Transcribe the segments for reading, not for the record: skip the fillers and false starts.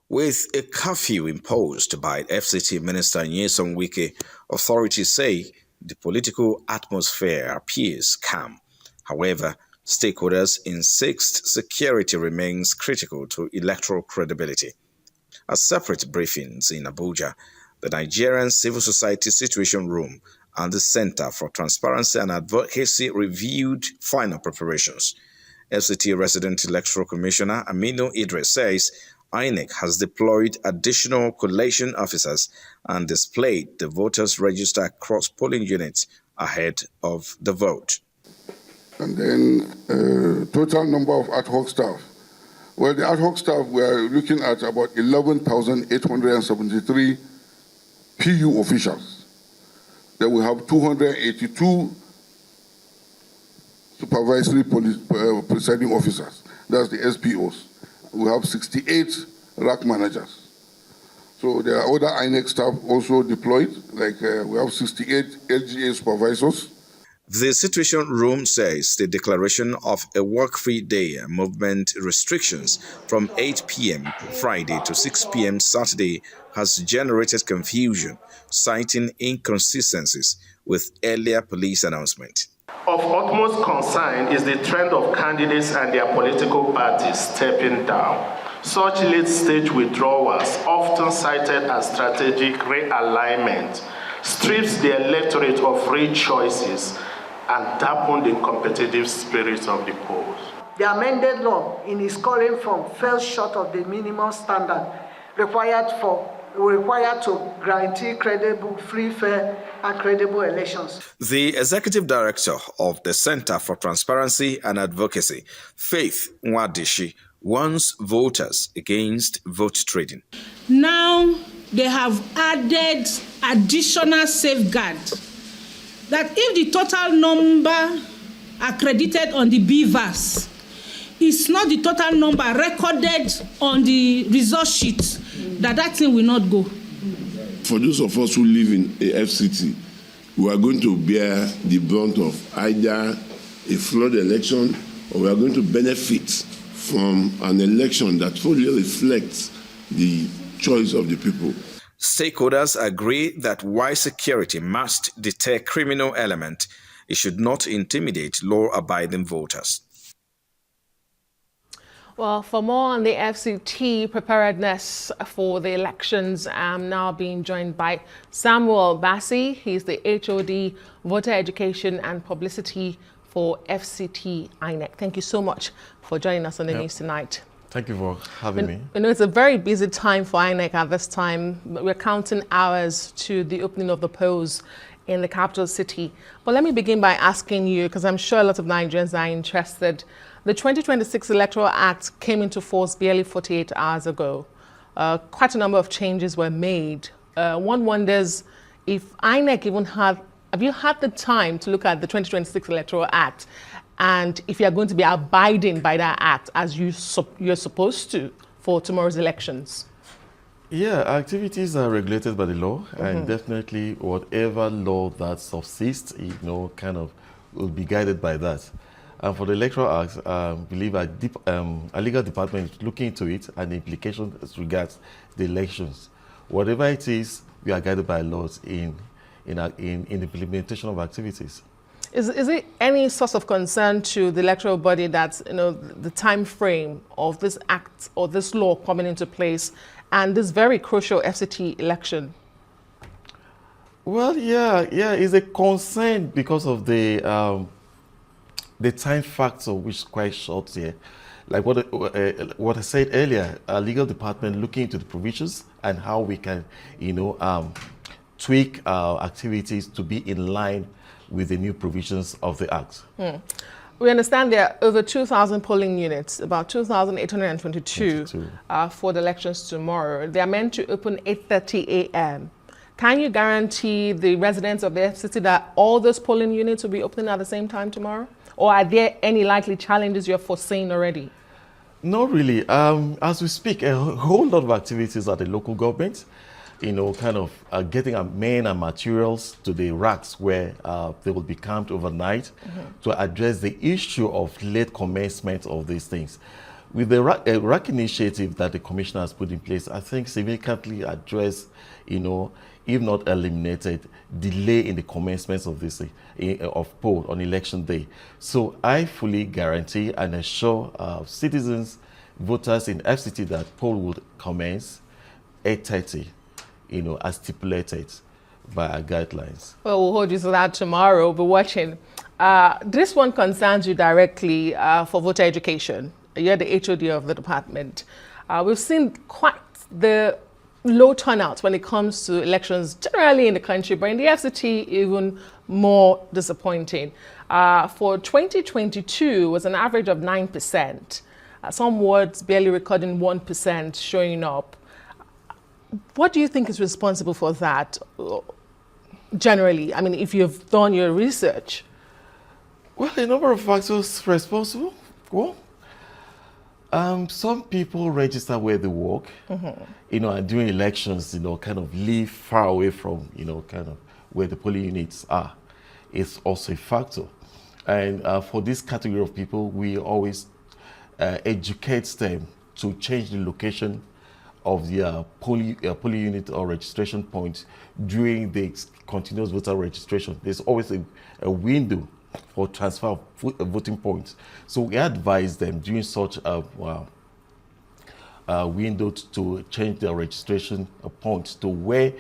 With a curfew imposed by FCT Minister Nyesom Wike, authorities say the political atmosphere appears calm. However, stakeholders insist security remains critical to electoral credibility. At separate briefings in Abuja, the Nigerian Civil Society Situation Room and the Center for Transparency and Advocacy reviewed final preparations. FCT Resident Electoral Commissioner Aminu Idris says INEC has deployed additional collation officers and displayed the voters' register across polling units ahead of the vote. And then total number of ad hoc staff. Well, the ad hoc staff, we are looking at about 11,873 PU officials. Then we have 282 supervisory presiding officers. That's the SPOs. We have 68 rack managers. So there are other INEC staff also deployed, like we have 68 LGA supervisors. The Situation Room says the declaration of a work-free day movement restrictions from 8 p.m. Friday to 6 p.m. Saturday has generated confusion, citing inconsistencies with earlier police announcement. Of utmost concern is the trend of candidates and their political parties stepping down. Such late-stage withdrawals, often cited as strategic realignment, strips the electorate of free choices and dampen the competitive spirit of the polls. The amended law in its current form fell short of the minimum standard required to guarantee credible, free, fair, and credible elections. The executive director of the Center for Transparency and Advocacy, Faith Nwadishi, warns voters against vote trading. Now they have added additional safeguards that if the total number accredited on the BVAS is not the total number recorded on the result sheet, that thing will not go. For those of us who live in a FCT, we are going to bear the brunt of either a flawed election or we are going to benefit from an election that fully reflects the choice of the people. Stakeholders agree that while security must deter criminal element, it should not intimidate law-abiding voters. Well, for more on the FCT preparedness for the elections, I'm now being joined by Samuel Bassey. He's the HOD Voter Education and Publicity for FCT INEC. Thank you so much for joining us on the news tonight. Thank you for having me. You know, it's a very busy time for INEC at this time. We're counting hours to the opening of the polls in the capital city. But let me begin by asking you, because I'm sure a lot of Nigerians are interested. The 2026 Electoral Act came into force barely 48 hours ago. Quite a number of changes were made. One wonders if INEC even have you had the time to look at the 2026 Electoral Act, and if you are going to be abiding by that act as you're supposed to for tomorrow's elections? Yeah, activities are regulated by the law, and definitely whatever law that subsists, kind of will be guided by that. And for the Electoral Act, I believe our legal department is looking into it and the implications as regards the elections. Whatever it is, we are guided by laws in the implementation of activities. Is it any source of concern to the electoral body that the time frame of this act or this law coming into place and this very crucial FCT election? Well, yeah, it's a concern because of the time factor, which is quite short here. Like what I said earlier, our legal department looking into the provisions and how we can, tweak our activities to be in line with the new provisions of the Act. We understand there are over 2,000 polling units, about 2,822 for the elections tomorrow. They are meant to open 8:30 a.m. Can you guarantee the residents of the FCT that all those polling units will be opening at the same time tomorrow? Or are there any likely challenges you're foreseeing already? Not really. As we speak, a whole lot of activities at the local government, getting our men and materials to the racks where they will be camped overnight to address the issue of late commencement of these things. with the RAC initiative that the commissioner has put in place, I think significantly address, if not eliminated, delay in the commencement of this of poll on election day. So I fully guarantee and assure citizens, voters in FCT that poll would commence 8:30, as stipulated by our guidelines. Well, we'll hold you to that tomorrow. We'll be watching. This one concerns you directly for voter education. You're the HOD of the department. We've seen quite the low turnout when it comes to elections generally in the country, but in the FCT even more disappointing. For 2022 was an average of 9%. Some wards barely recording 1% showing up. What do you think is responsible for that generally? I mean, if you've done your research. Well, a number of factors responsible. Well, some people register where they work, and during elections, kind of live far away from, kind of where the polling units are. It's also a factor. And for this category of people, we always educate them to change the location of their polling unit or registration point during the continuous voter registration. There's always a window for transfer of voting points. So we advise them during such a window to change their registration points to where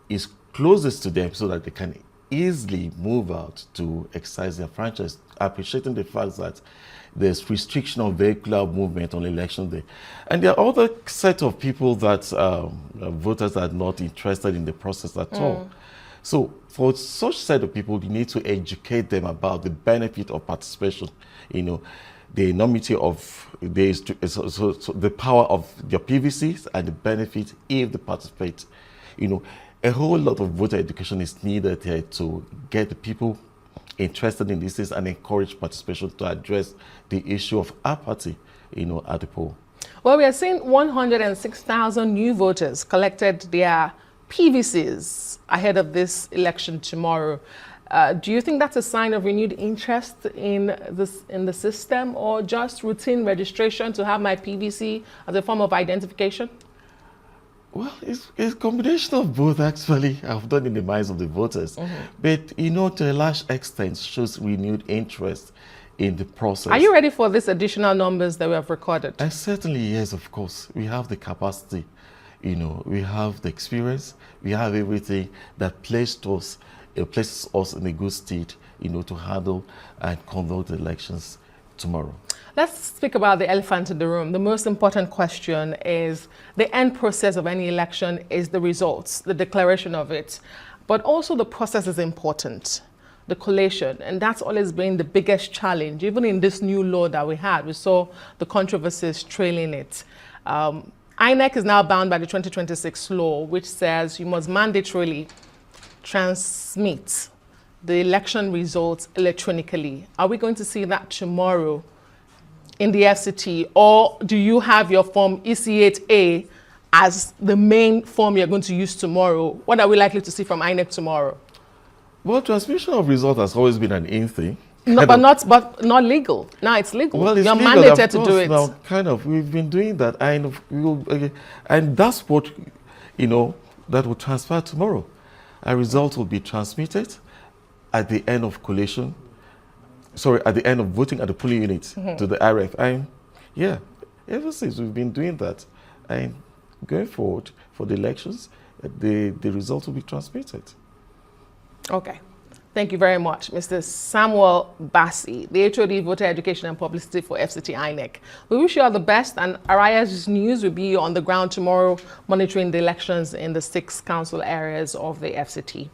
is closest to them so that they can easily move out to exercise their franchise, appreciating the fact that there's restriction of vehicular movement on election day. And there are other set of people that voters are not interested in the process at all. So for such set of people, you need to educate them about the benefit of participation, the enormity of the power of your PVCs and the benefit if they participate. A whole lot of voter education is needed here to get the people interested in this and encourage participation to address the issue of apathy, at the poll. Well, we are seeing 106,000 new voters collected their PVCs ahead of this election tomorrow. Do you think that's a sign of renewed interest in the system, or just routine registration to have my PVC as a form of identification? Well, it's a combination of both, actually. I've done in the minds of the voters. But, to a large extent, shows renewed interest in the process. Are you ready for these additional numbers that we have recorded? Certainly, yes, of course. We have the capacity. We have the experience. We have everything that places us in a good state, to handle and conduct elections tomorrow. Let's speak about the elephant in the room. The most important question is the end process of any election is the results, the declaration of it. But also the process is important, the collation. And that's always been the biggest challenge. Even in this new law that we had, we saw the controversies trailing it. INEC is now bound by the 2026 law, which says you must mandatorily transmit the election results electronically. Are we going to see that tomorrow in the FCT, or do you have your form EC8A as the main form you're going to use tomorrow? What are we likely to see from INEC tomorrow? Well, transmission of results has always been an in thing. No, but not legal. Now it's legal. Well, it's you're legal, mandated to do it. Now, we've been doing that, and that's what that will transfer tomorrow. A result will be transmitted at the end of collation. At the end of voting at the polling unit to the RF. And ever since we've been doing that, and going forward for the elections, the result will be transmitted. Okay. Thank you very much, Mr. Samuel Bassey, the HOD Voter Education and Publicity for FCT INEC. We wish you all the best, and Araya's News will be on the ground tomorrow monitoring the elections in the 6 council areas of the FCT.